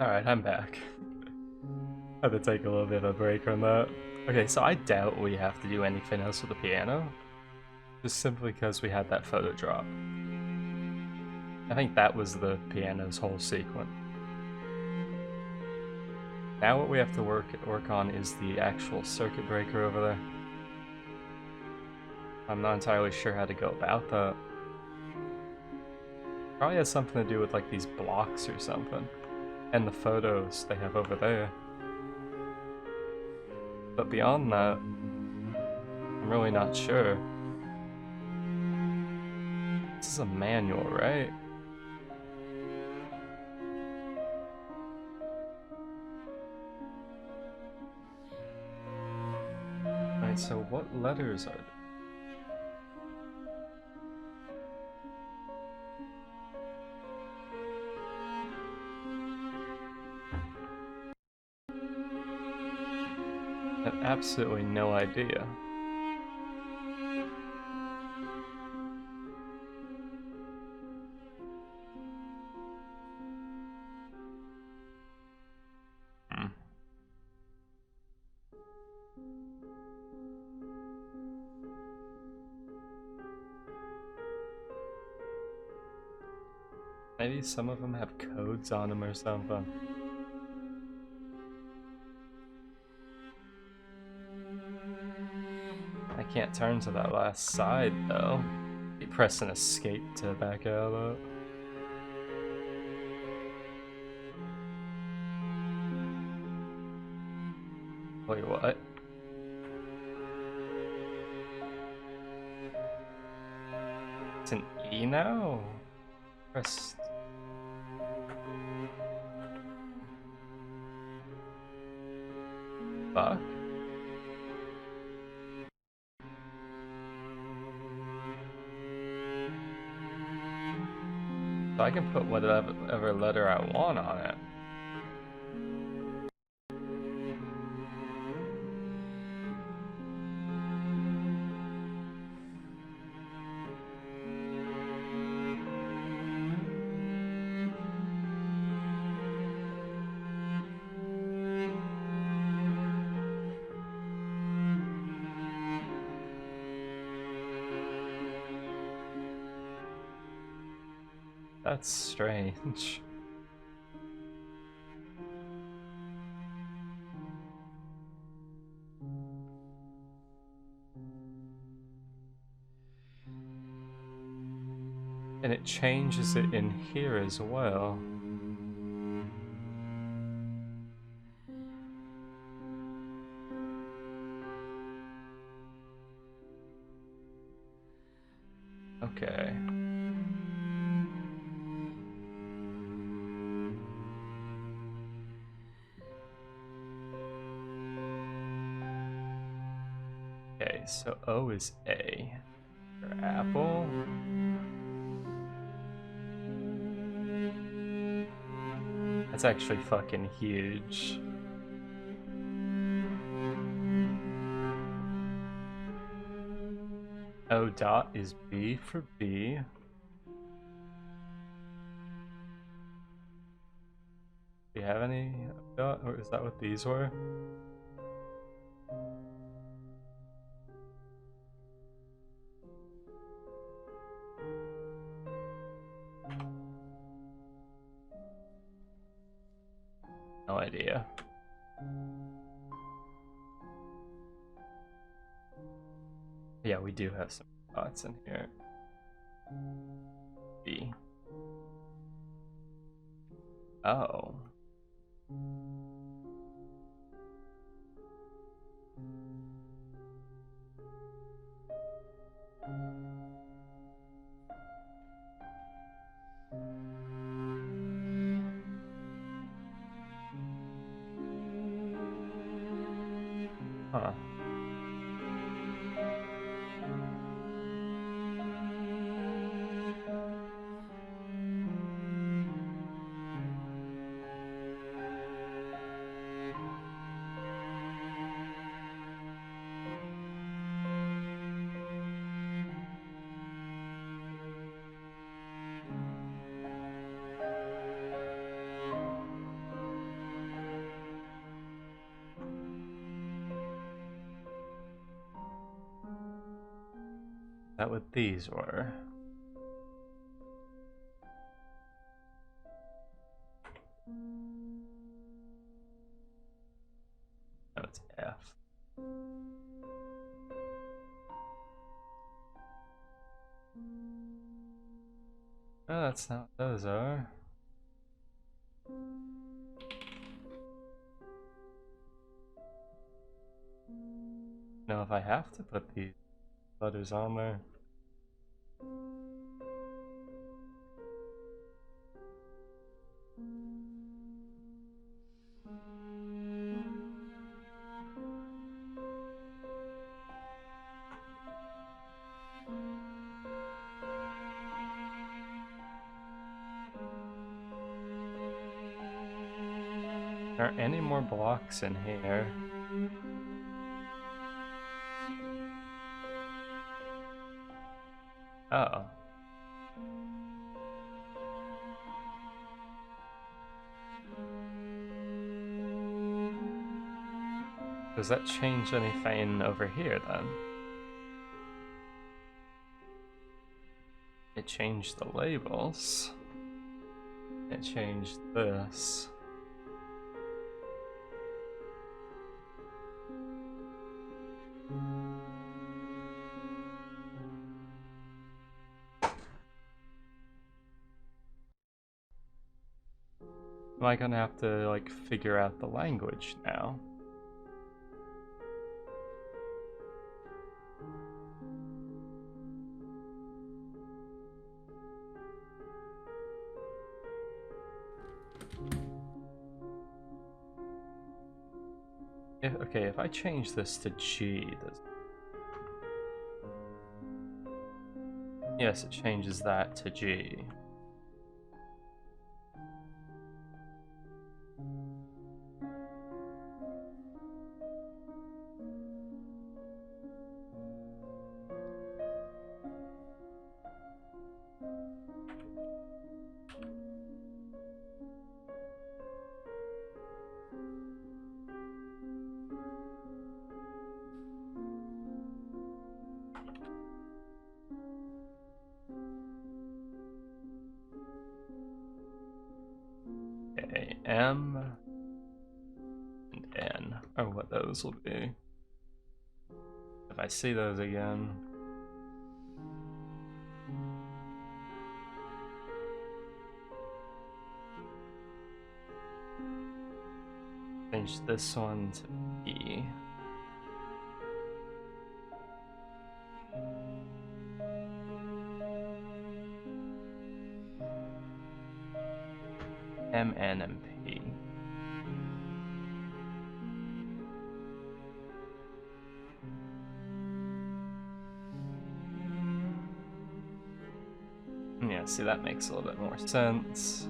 Alright, I'm back. Had to take a little bit of a break from that. Okay, so I doubt we have to do anything else with the piano. Just simply because we had that photo drop. I think that was the piano's whole sequence. Now what we have to work on is the actual circuit breaker over there. I'm not entirely sure how to go about that. Probably has something to do with like these blocks or something. And the photos they have over there. But beyond that, I'm really not sure. This is a manual, right? Alright, so what letters are there? I have absolutely no idea. Maybe some of them have codes on them or something. I can't turn to that last side though. Be pressing escape to back out of it. Wait, what? It's an E now? Press... Fuck? So I can put whatever letter I want on it. That's strange. And it changes it in here as well. Okay. Okay, so O is A for apple. That's actually fucking huge. O dot is B for B. Do you have any dot, or is that what these were? No idea. Yeah, we do have some dots in here. B. Oh. Huh. that what these were? No, it's F. Oh, that's not what those are. Now, if I have to put these letters on there. Are there any more blocks in here? Oh. Does that change anything over here then? It changed the labels. It changed this. Am I gonna have to, like, figure out the language now? Okay, if I change this to G, yes, it changes that to G. Okay, M and N are what those will be. If I see those again. Change this one to E. M, N, and P. Yeah, see, that makes a little bit more sense.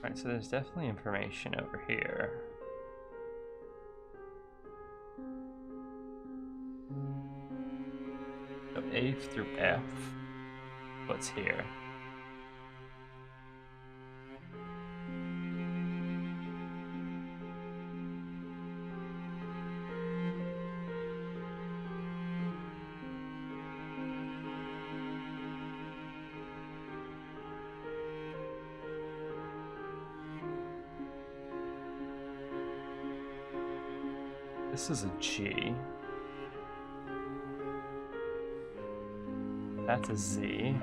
Alright, so there's definitely information over here. So A through F, what's here? This is a G. That's a Z.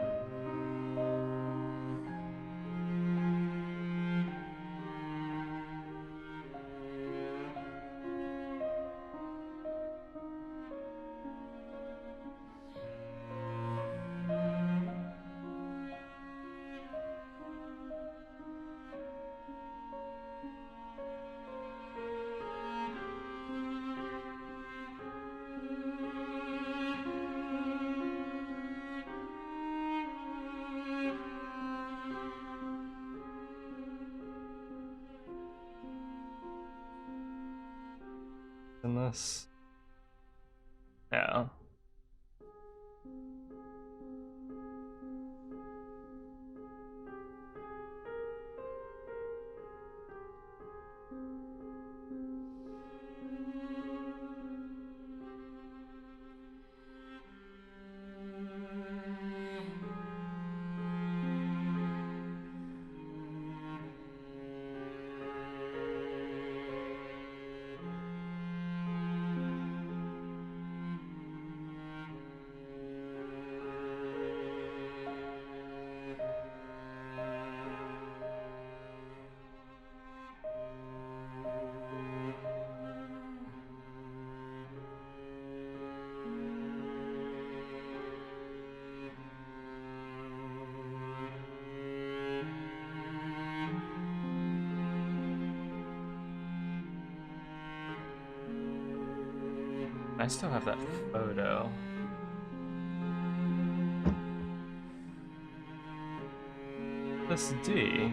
in this? Yeah. I still have that photo. This D.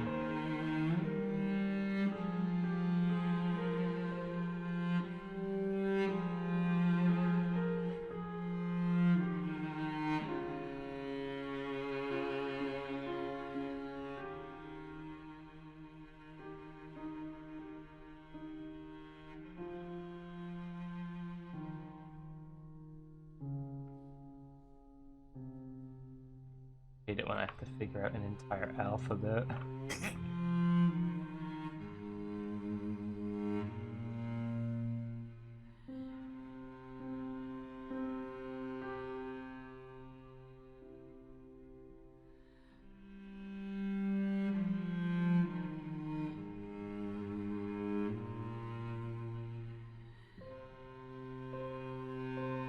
Hate it when I have to figure out an entire alphabet.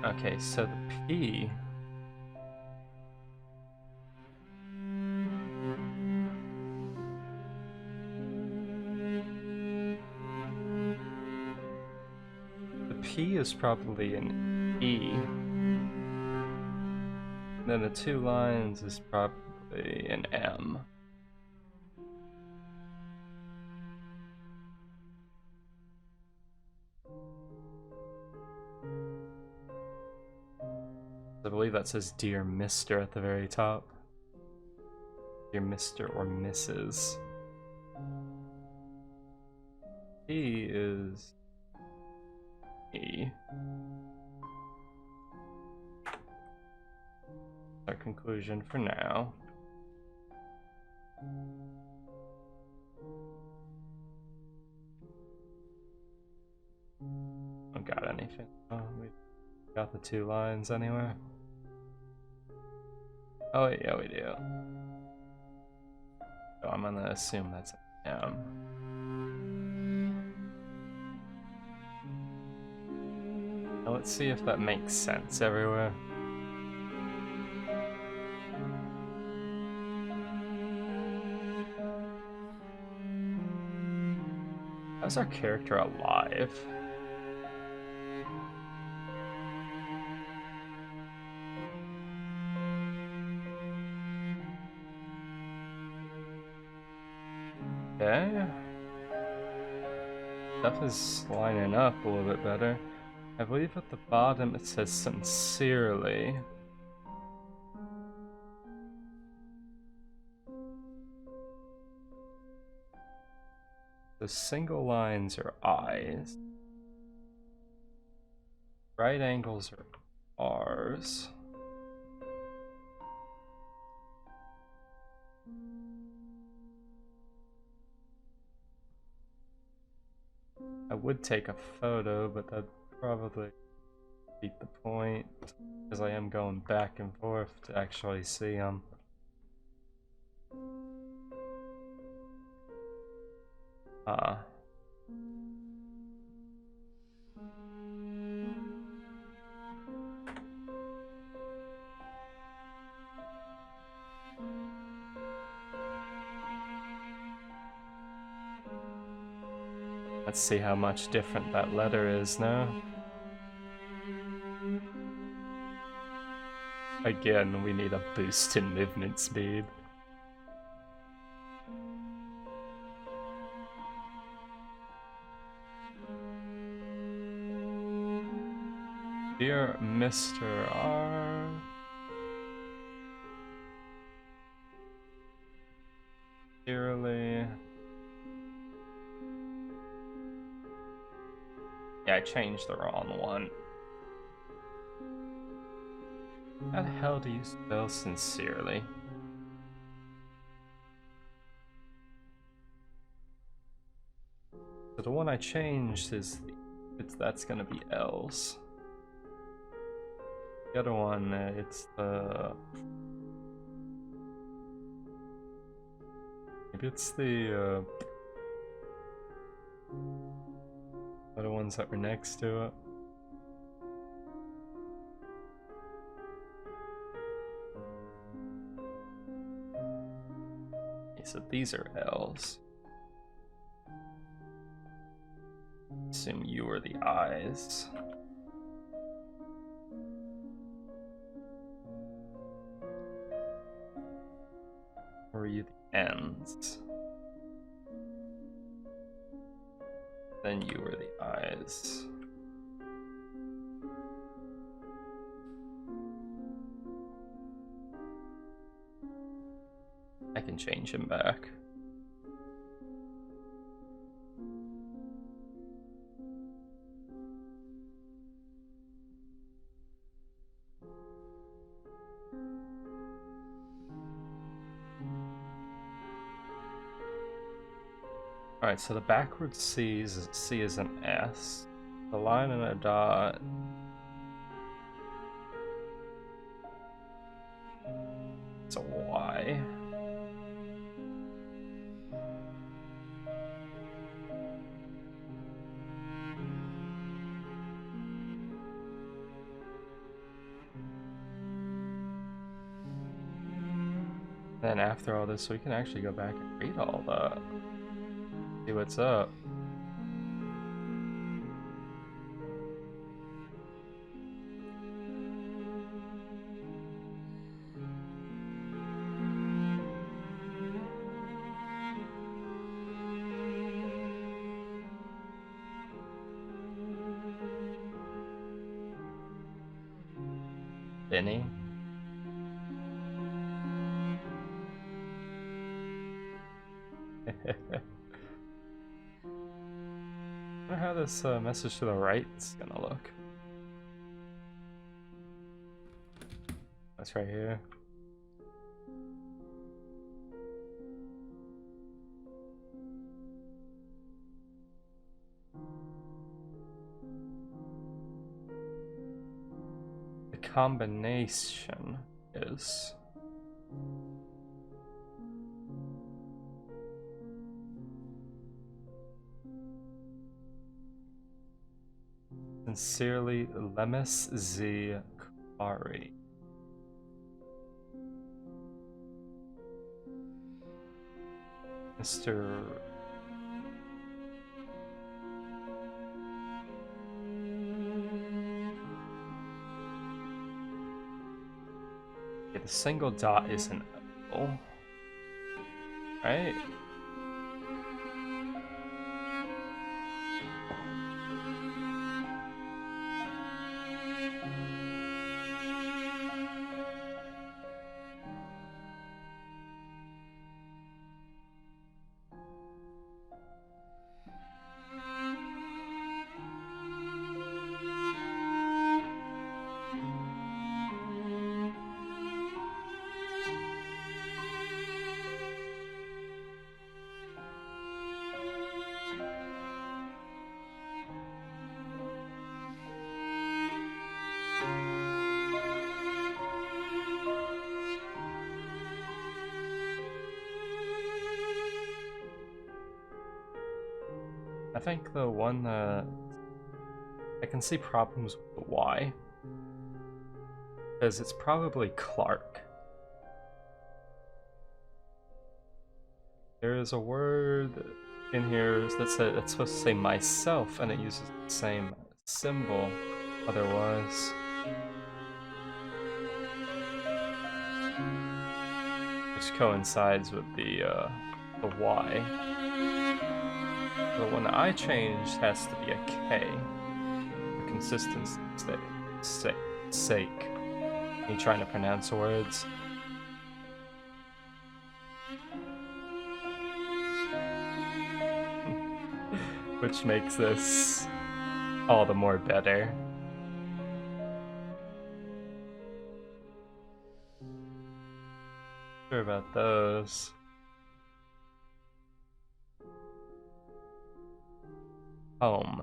Okay, so the P. The P is probably an E. Then the 2 lines is probably an M. I believe that says Dear Mr. at the very top. Dear Mr. or Mrs. E is E. Our conclusion for now. Don't got anything. Oh, we got the 2 lines anyway. Oh yeah, we do. So I'm gonna assume that's an M. Now let's see if that makes sense everywhere. How's our character alive? Okay. Stuff is lining up a little bit better. I believe at the bottom it says sincerely. The single lines are I's. Right angles are R's. I would take a photo, but that'd probably beat the point, because I am going back and forth to actually see them. Let's see how much different that letter is now. Again, we need a boost in movement speed. Dear Mr. R. Dearly. Yeah, I changed the wrong one. How the hell do you spell sincerely? So the one I changed is that's gonna be L's. The other one, it's the maybe it's the other ones that were next to it. Okay, so these are L's. Assume you are the I's. Or are you the N's? Then you are the I's. I can change him back. Alright, so the backwards C is an S. The line and a dot. It's a Y. Then after all this, we can actually go back and read all that. See what's up. Benny. I wonder how this message to the right is gonna look. That's right here. The combination is sincerely Lemus Z. Kari. Mr. Yeah, the single dot is an O. Right? I think the one that I can see problems with the Y, because it's probably Clark. There is a word in here that's supposed to say myself, and it uses the same symbol otherwise. Which coincides with the Y. The one that I changed has to be a K for consistency's sake. sake. Me trying to pronounce words. Which makes this all the more better. Sure about those. Home.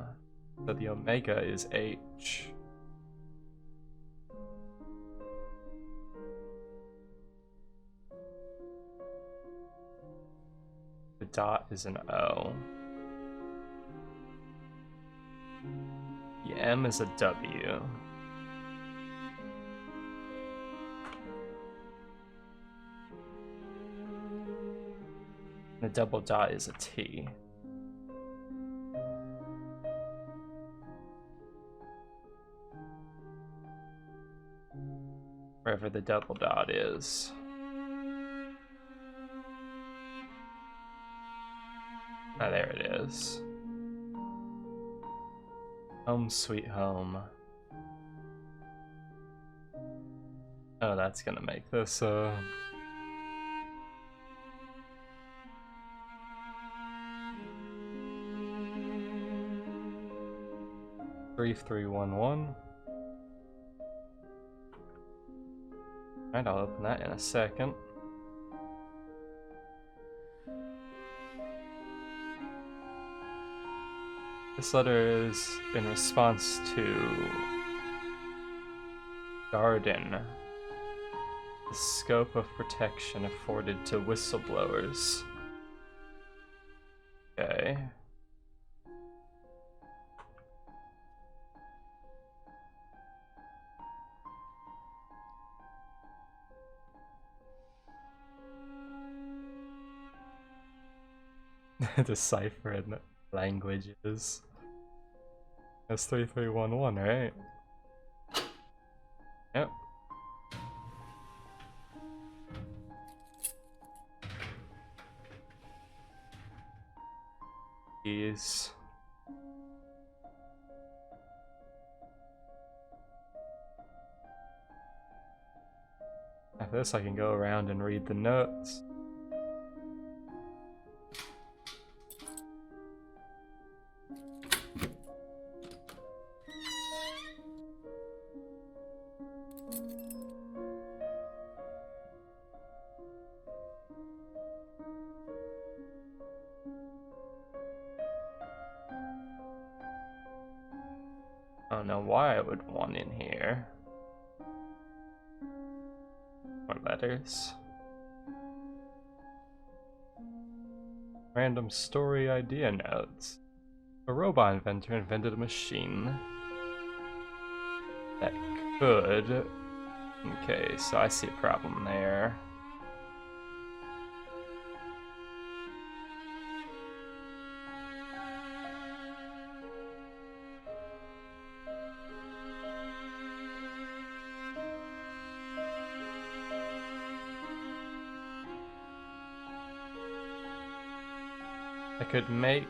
So the omega is H. The dot is an O. The M is a W. The double dot is a T. Wherever the double dot is. Ah, there it is. Home sweet home. Oh, that's gonna make this, 3311. Alright, I'll open that in a second. This letter is in response to Garden, the scope of protection afforded to whistleblowers. Okay. Decipher in languages. That's 3311, right? Yep. These. After this, I can go around and read the notes. I don't know why I would want in here. More letters. Random story idea notes. A robot inventor invented a machine that could... Okay, so I see a problem there. I could make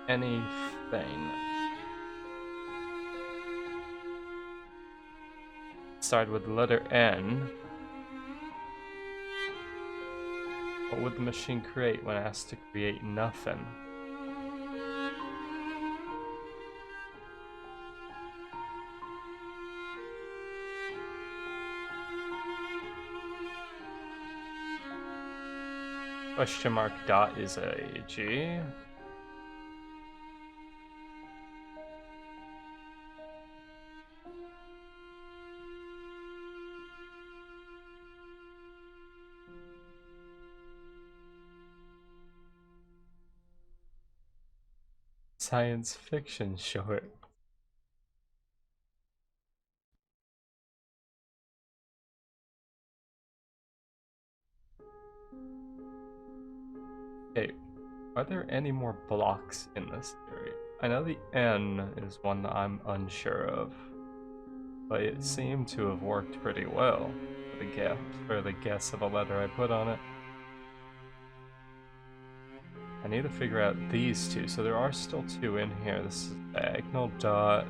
anything. Start with the letter N. What would the machine create when asked to create nothing? Question mark dot is a G. Science fiction short. Okay, are there any more blocks in this area? I know the N is one that I'm unsure of, but it seemed to have worked pretty well for the guess of a letter I put on it. I need to figure out these two, so there are still two in here. This is diagonal dot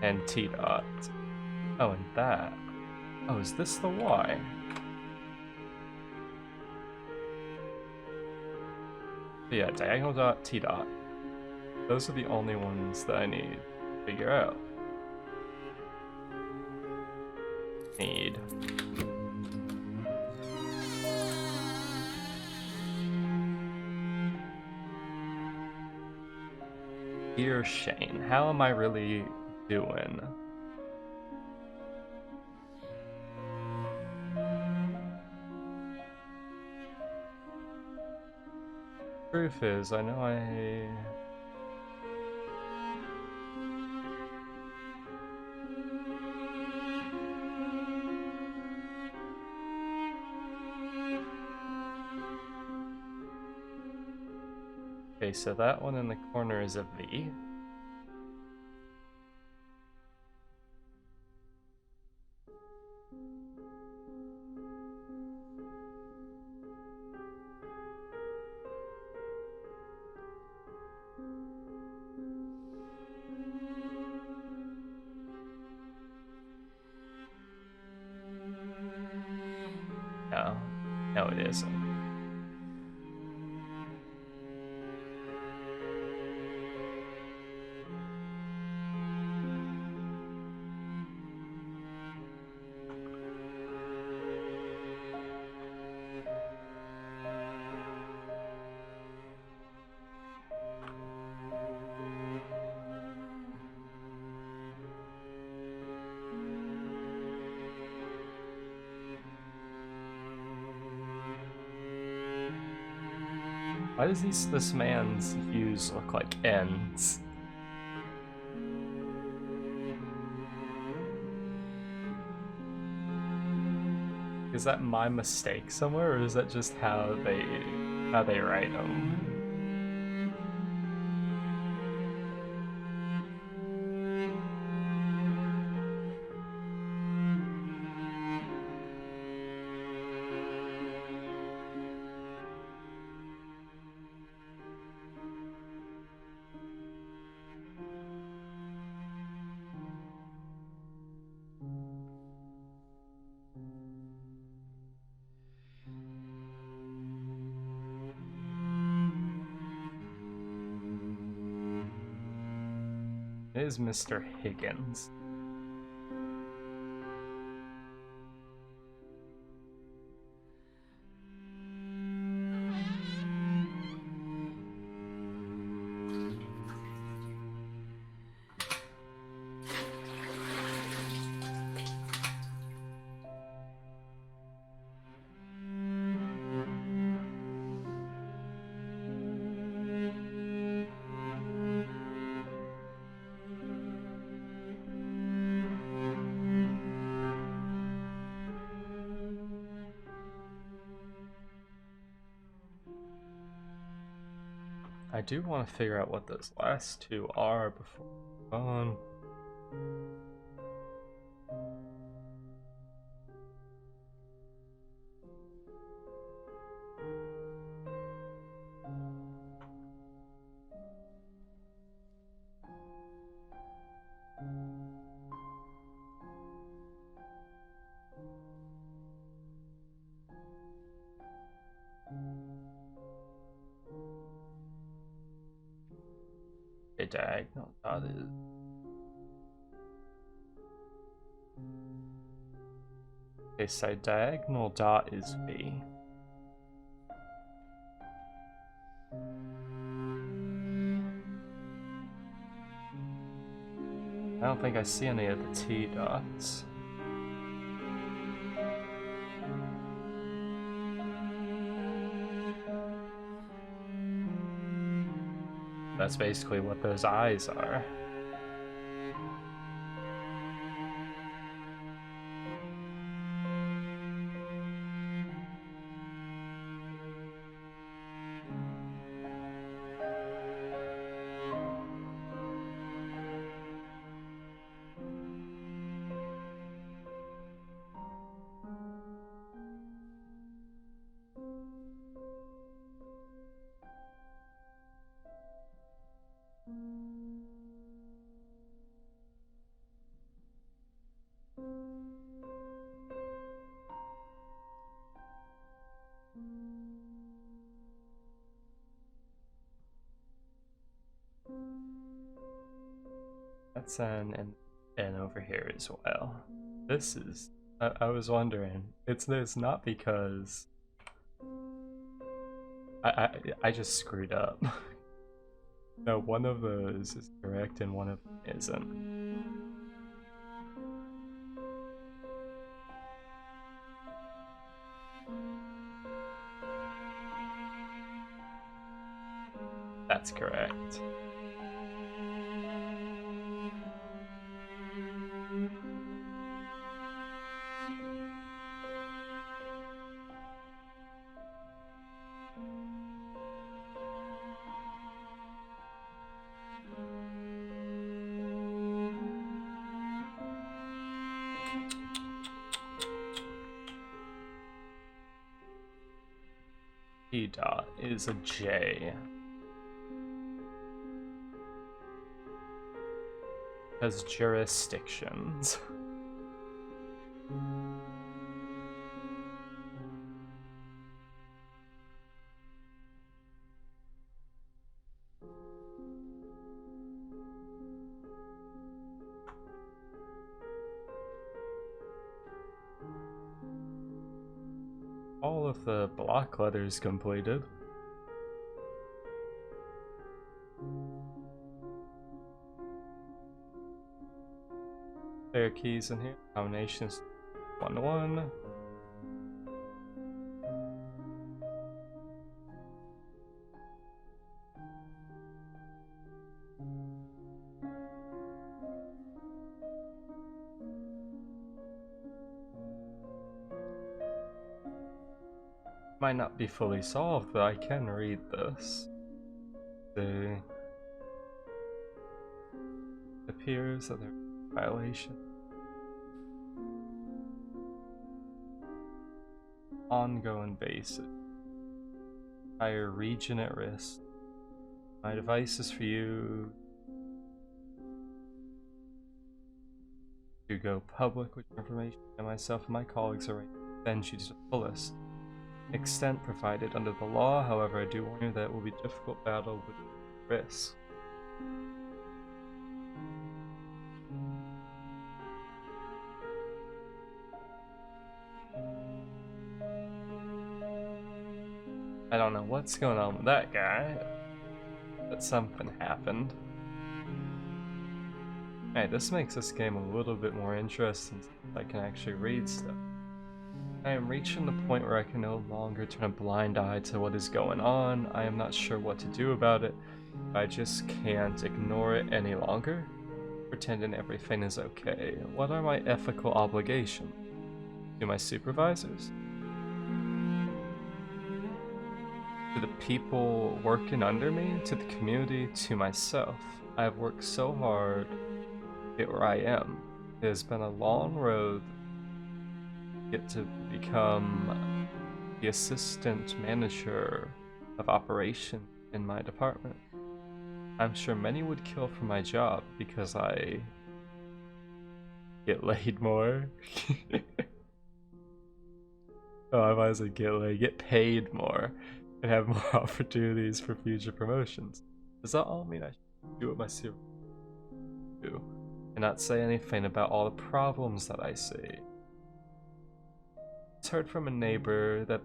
and T dot. Oh, and that. Oh, is this the Y? So yeah, diagonal dot, T dot. Those are the only ones that I need to figure out. Need. Dear Shane, how am I really doing? Truth is, I know Okay, so that one in the corner is a V. No, no it isn't. Why does this man's U's look like N's? Is that my mistake somewhere, or is that just how they write them? It is Mr. Higgins. I do want to figure out what those last two are before we move on. A diagonal dot is. Okay, so diagonal dot is V. I don't think I see any of the T dots. That's basically what those eyes are. That's an N over here as well. This is... I was wondering. It's not because... I just screwed up. No, one of those is correct and one of them isn't. That's correct. P dot is a J. Has jurisdictions. All of the block letters completed. There are keys in here. Combinations 1 to 1. Might not be fully solved, but I can read this. It appears that there's a violation. Ongoing basis. Entire region at risk. My device is for you to go public with information, and myself and my colleagues are ready to send you to the fullest extent provided under the law. However, I do warn you that it will be a difficult battle with risk. I don't know what's going on with that guy, but something happened. Hey, this makes this game a little bit more interesting since I can actually read stuff. I am reaching the point where I can no longer turn a blind eye to what is going on. I am not sure what to do about it. I just can't ignore it any longer, pretending everything is okay. What are my ethical obligations? To my supervisors? To the people working under me? To the community? To myself? I have worked so hard to get where I am. It has been a long road to get to become the assistant manager of operations in my department. I'm sure many would kill for my job because I get laid more. Oh, I might as well get paid more and have more opportunities for future promotions. Does that all mean I should do what my supervisor do and not say anything about all the problems that I see? It's heard from a neighbor that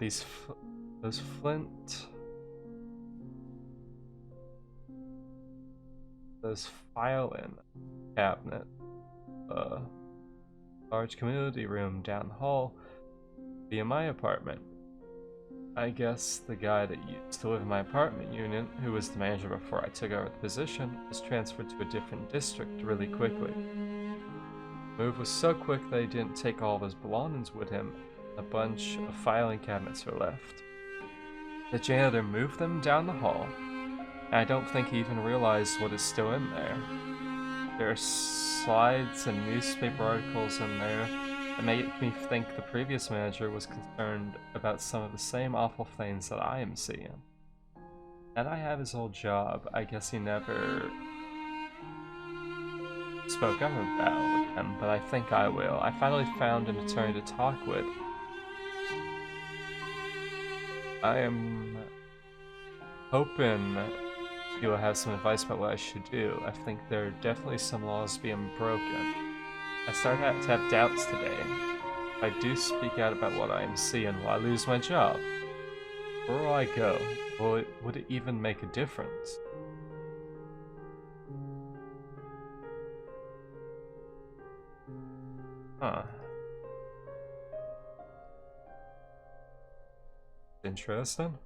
those filing cabinet, large community room down the hall, be in my apartment. I guess the guy that used to live in my apartment unit, who was the manager before I took over the position, was transferred to a different district really quickly. The move was so quick that he didn't take all of his belongings with him. A bunch of filing cabinets were left. The janitor moved them down the hall, and I don't think he even realized what is still in there. There are slides and newspaper articles in there that make me think the previous manager was concerned about some of the same awful things that I am seeing. And I have his old job. I guess he never spoke up about with him, but I think I will. I finally found an attorney to talk with. I am hoping Do I have some advice about what I should do? I think there are definitely some laws being broken. I started to have doubts today. If I do speak out about what I am seeing, will I lose my job? Where will I go? Would it even make a difference? Huh. Interesting.